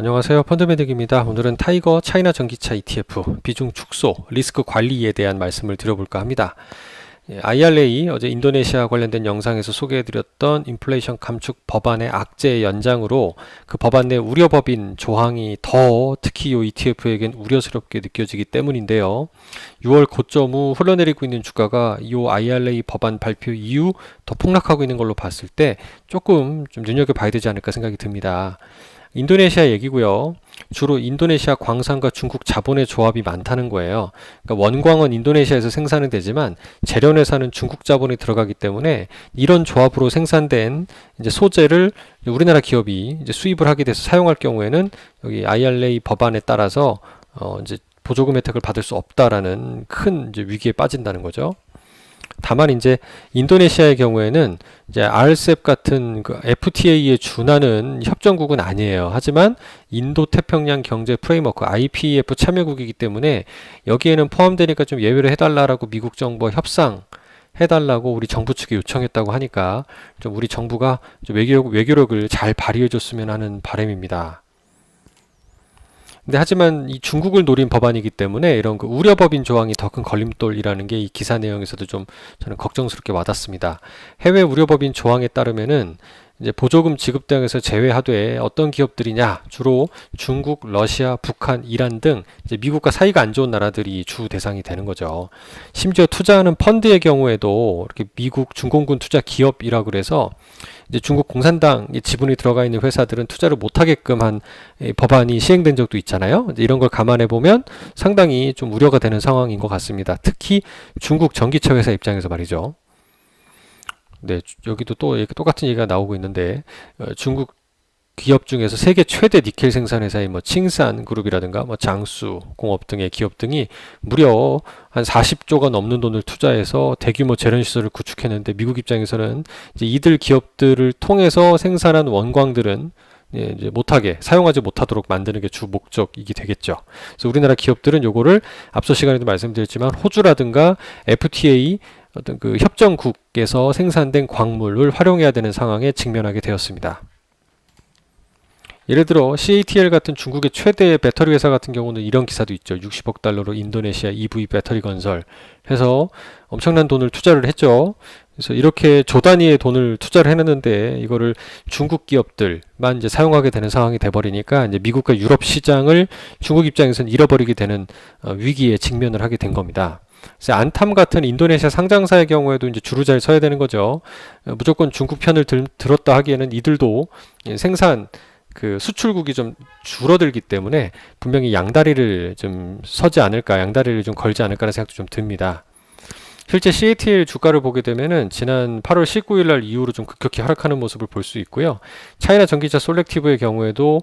안녕하세요. 펀드매직입니다. 오늘은 타이거 차이나 전기차 ETF 비중 축소 리스크 관리에 대한 말씀을 드려볼까 합니다. IRA 어제 인도네시아 관련된 영상에서 소개해드렸던 인플레이션 감축 법안의 악재 연장으로 그 법안 내 우려법인 조항이 더 특히 이 ETF에겐 우려스럽게 느껴지기 때문인데요. 6월 고점 후 흘러내리고 있는 주가가 이 IRA 법안 발표 이후 더 폭락하고 있는 걸로 봤을 때 조금 좀 눈여겨봐야 되지 않을까 생각이 듭니다. 인도네시아 얘기고요. 주로 인도네시아 광산과 중국 자본의 조합이 많다는 거예요. 그러니까 원광은 인도네시아에서 생산은 되지만 재련회사는 중국 자본이 들어가기 때문에 이런 조합으로 생산된 이제 소재를 우리나라 기업이 이제 수입을 하게 돼서 사용할 경우에는 여기 IRA 법안에 따라서 이제 보조금 혜택을 받을 수 없다라는 큰 이제 위기에 빠진다는 거죠. 다만 이제 인도네시아의 경우에는 이제 RCEP 같은 그 FTA에 준하는 협정국은 아니에요. 하지만 인도 태평양 경제 프레임워크 IPEF 참여국이기 때문에 여기에는 포함되니까 좀 예외를 해달라고 미국 정부와 협상해달라고 우리 정부 측에 요청했다고 하니까 좀 우리 정부가 좀 외교력을 잘 발휘해줬으면 하는 바람입니다. 근데 하지만 이 중국을 노린 법안이기 때문에 이런 그 우려법인 조항이 더 큰 걸림돌이라는 게 이 기사 내용에서도 좀 저는 걱정스럽게 와닿습니다. 해외 우려법인 조항에 따르면은 이제 보조금 지급 대상에서 제외하되 어떤 기업들이냐, 주로 중국, 러시아, 북한, 이란 등 이제 미국과 사이가 안 좋은 나라들이 주 대상이 되는 거죠. 심지어 투자하는 펀드의 경우에도 이렇게 미국 중공군 투자 기업이라고 그래서 이제 중국 공산당의 지분이 들어가 있는 회사들은 투자를 못하게끔 한 법안이 시행된 적도 있잖아요. 이런 걸 감안해 보면 상당히 좀 우려가 되는 상황인 것 같습니다. 특히 중국 전기차 회사 입장에서 말이죠. 네, 여기도 또 똑같은 얘기가 나오고 있는데 중국 기업 중에서 세계 최대 니켈 생산 회사인 뭐 칭산 그룹이라든가 뭐 장수 공업 등의 기업 등이 무려 한 40조가 넘는 돈을 투자해서 대규모 재련 시설을 구축했는데 미국 입장에서는 이제 이들 기업들을 통해서 생산한 원광들은 이제 사용하지 못하도록 만드는 게 주 목적이게 되겠죠. 그래서 우리나라 기업들은 요거를 앞서 시간에도 말씀드렸지만 호주라든가 FTA 어떤 그 협정국에서 생산된 광물을 활용해야 되는 상황에 직면하게 되었습니다. 예를 들어 CATL 같은 중국의 최대 배터리 회사 같은 경우는 이런 기사도 있죠. 60억 달러로 인도네시아 EV 배터리 건설 해서 엄청난 돈을 투자를 했죠. 그래서 이렇게 조 단위의 돈을 투자를 해놨는데 이거를 중국 기업들만 이제 사용하게 되는 상황이 돼버리니까 이제 미국과 유럽 시장을 중국 입장에서는 잃어버리게 되는 위기에 직면을 하게 된 겁니다. 그래서 안탐 같은 인도네시아 상장사의 경우에도 이제 줄을 잘 서야 되는 거죠. 무조건 중국 편을 들었다 하기에는 이들도 생산 그 수출국이 좀 줄어들기 때문에 분명히 양다리를 좀 서지 않을까, 양다리를 좀 걸지 않을까라는 생각도 좀 듭니다. 실제 CATL 주가를 보게 되면은 지난 8월 19일 날 이후로 좀 급격히 하락하는 모습을 볼 수 있고요. 차이나 전기차 솔렉티브의 경우에도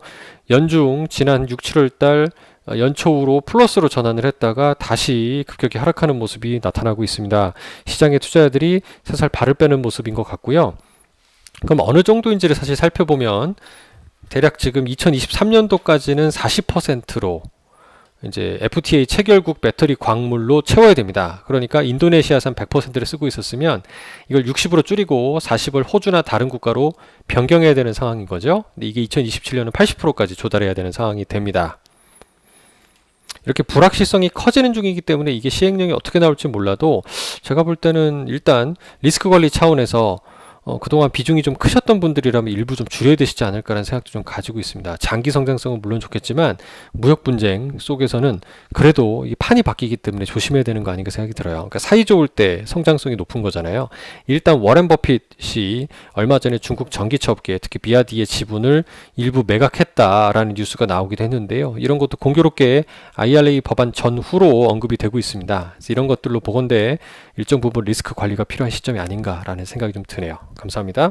연중 지난 6, 7월 달 연초로 플러스로 전환을 했다가 다시 급격히 하락하는 모습이 나타나고 있습니다. 시장의 투자자들이 살살 발을 빼는 모습인 것 같고요. 그럼 어느 정도인지를 사실 살펴보면 대략 지금 2023년도까지는 40%로 이제 FTA 체결국 배터리 광물로 채워야 됩니다. 그러니까 인도네시아산 100%를 쓰고 있었으면 이걸 60으로 줄이고 40을 호주나 다른 국가로 변경해야 되는 상황인 거죠. 근데 이게 2027년은 80%까지 조달해야 되는 상황이 됩니다. 이렇게 불확실성이 커지는 중이기 때문에 이게 시행령이 어떻게 나올지 몰라도 제가 볼 때는 일단 리스크 관리 차원에서 그동안 비중이 좀 크셨던 분들이라면 일부 좀 줄여야 되시지 않을까라는 생각도 좀 가지고 있습니다. 장기 성장성은 물론 좋겠지만 무역 분쟁 속에서는 그래도 이 판이 바뀌기 때문에 조심해야 되는 거 아닌가 생각이 들어요. 그러니까 사이 좋을 때 성장성이 높은 거잖아요. 일단 워렌 버핏이 얼마 전에 중국 전기차 업계 특히 비아디의 지분을 일부 매각했다라는 뉴스가 나오기도 했는데요. 이런 것도 공교롭게 IRA 법안 전후로 언급이 되고 있습니다. 그래서 이런 것들로 보건대 일정 부분 리스크 관리가 필요한 시점이 아닌가라는 생각이 좀 드네요. 감사합니다.